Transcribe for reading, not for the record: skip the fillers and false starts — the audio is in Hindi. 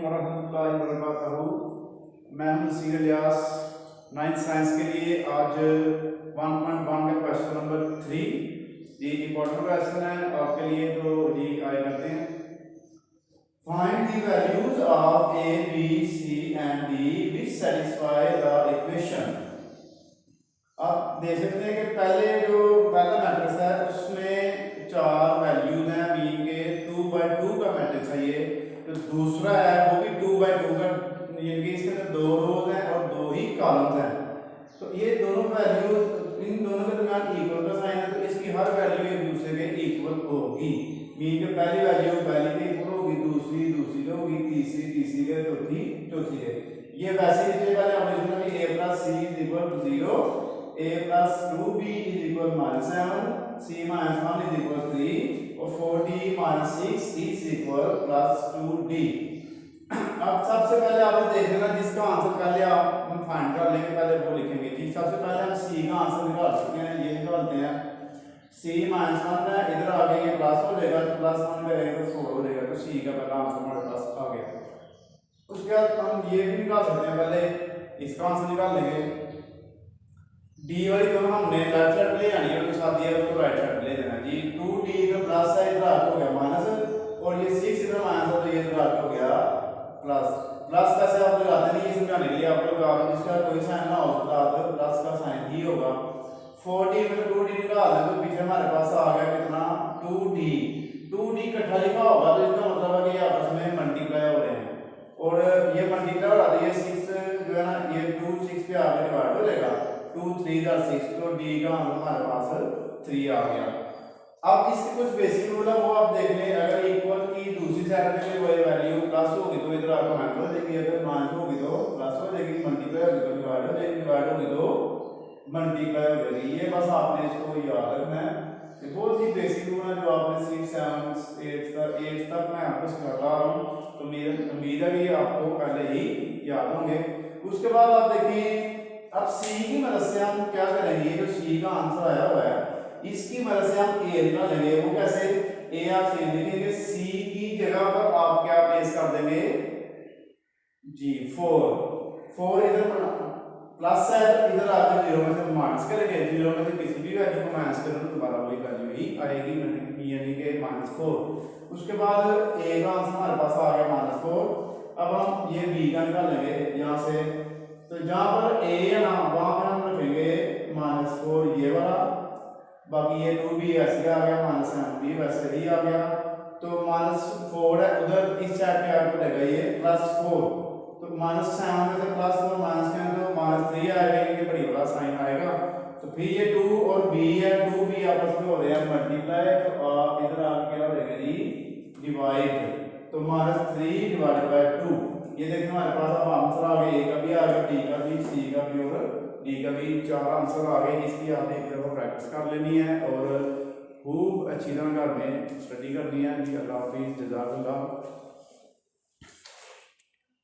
वरहमतुल्लाहि वबरकातुहू। मैं हूं नसीर इलियास। 9th साइंस के लिए आज 1.1 का क्वेश्चन नंबर 3 जी इंपॉर्टेंट क्वेश्चन है आपके लिए, तो जी आगे करते हैं। Find the values of A B C and D which satisfy the equation. आप देख सकते हैं कि पहला मैट्रिक्स है उसमें 4 वैल्यूज हैं मीन के 2/2 का मैट्रिक्स है ये। तो दूसरा है वो भी 2/2 का, यानी कि इसके अंदर 2 रोज हैं और 2 ही कॉलम्स हैं। तो ये दोनों वैल्यूज इन दोनों के दरमियान इक्वल का साइन है, तो इसकी हर वैल्यू एक दूसरे के इक्वल होगी। मीन के पहली वैल्यू पहली के इक्वल होगी, दूसरी दूसरी के होगी, तीसरी के, चौथी के। ये वैसे ही पहले हमने देखा कि a + c = 0, a + 2b = -7, c - 1 = 3 और 4d - 6 = +2d। अब सबसे पहले आपने देख लेना जिसका आंसर पहले हम फाइंड कर लेंगे, पहले वो लिखेंगे जी। सबसे पहले हम c का आंसर निकाल सकते हैं, ये निकालते हैं। c - 1 है, इधर आ गया, ये प्लस हो जाएगा, +1 करेंगे तो 4 हो जाएगा, तो c का पहला आंसर हमारे पास आ गया। उसके बाद हम ये भी निकाल सकते हैं, पहले इसका आंसर निकाल लेंगे। डी वाली दोनों हमने लेफ्ट साइड ले जानी है, उसके साथ ये उसको राइट साइड ले देना जी। 2d का प्लस है, इधर हो गया माइनस, और ये 6 इधर माइनस है, तो ये इधर हो गया प्लस। प्लस कैसे आप लगाते नहीं, ये समझाने के लिए आपको लगा रहा हूं, जिसका कोई साइन ना हो सकता तो प्लस का साइन ही होगा। 4d में 2d निकाल दें तो पीछे हमारे पास आ गया कितना 2d। 2d इकट्ठा लिखा होगा तो इसका मतलब है कि आपस में मल्टीप्लाई हो रहे हैं, और ये मल्टीप्लाई हो रहा है, ये 6 जो है ना, ये 2 6 पे आगे डिवाइड हो जाएगा, 2 3 = 6, तो d का आंसर हमारे पास 3 आ गया। अब इसके कुछ बेसिक रूल है वो आप देख लें। अगर इक्वल की दूसरी साइड में कोई वैल्यू प्लस होगी तो इधर आकर माइनस हो जाएगी, अगर माइनस होगी तो प्लस हो जाएगी, मल्टीप्लाई होगी तो डिवाइड हो जाएगी, डिवाइड होगी तो मल्टीप्लाई हो जाएगी। ये बस आपने इसको याद रखना है। बहुत ही बेसिक रूल है जो आपने 6 7 8 तक मैं आपको सिखाता रहा हूँ, तो मेरी उम्मीद है कि आपको पहले ही याद होंगे। उसके बाद आप देखिए, अब c की मदद से हम क्या करेंगे, जो c का आंसर आया हुआ है इसकी मदद से हम a निकालेंगे। वो कैसे, a आप c लिखेंगे, c की जगह पर आप क्या प्लेस कर देंगे जी 4 इधर प्लस है, इधर आके 0 में से माइनस करेंगे, 0 में से किसी भी वैल्यू को माइनस करें तो दोबारा वही वैल्यू ही आएगी, यानी कि -4। उसके बाद a का आंसर हमारे पास आ गया -4। अब हम ये b का निकालेंगे यहाँ से, तो जहाँ पर a है ना वहां पे हम रखेंगे -4 ये वाला, बाकी ये 2b ऐसे आ गया, -7b वैसे ही आ गया, तो -4 है उधर इस साइड पे आके लगेगा ये +4, तो -7 में से +4 माइनस करें तो -3 आएगा, ये बड़ी बड़ा साइन आएगा। तो फिर ये 2 और b है, 2b आपस में हो रहे हैं मल्टीप्लाई, तो आप इधर आके क्या हो जाएगा जी डिवाइड, तो -3 / 2। ये देखिए हमारे पास अब आंसर आ गया, a का भी आ गया, b का भी, c का भी और d का भी, 4 आंसर आ गए। इसकी आपने एक दफ़ा प्रैक्टिस कर लेनी है और खूब अच्छी तरह घर में स्टडी करनी है जी। अल्लाह हाफिज़, जज़ाकल्लाह।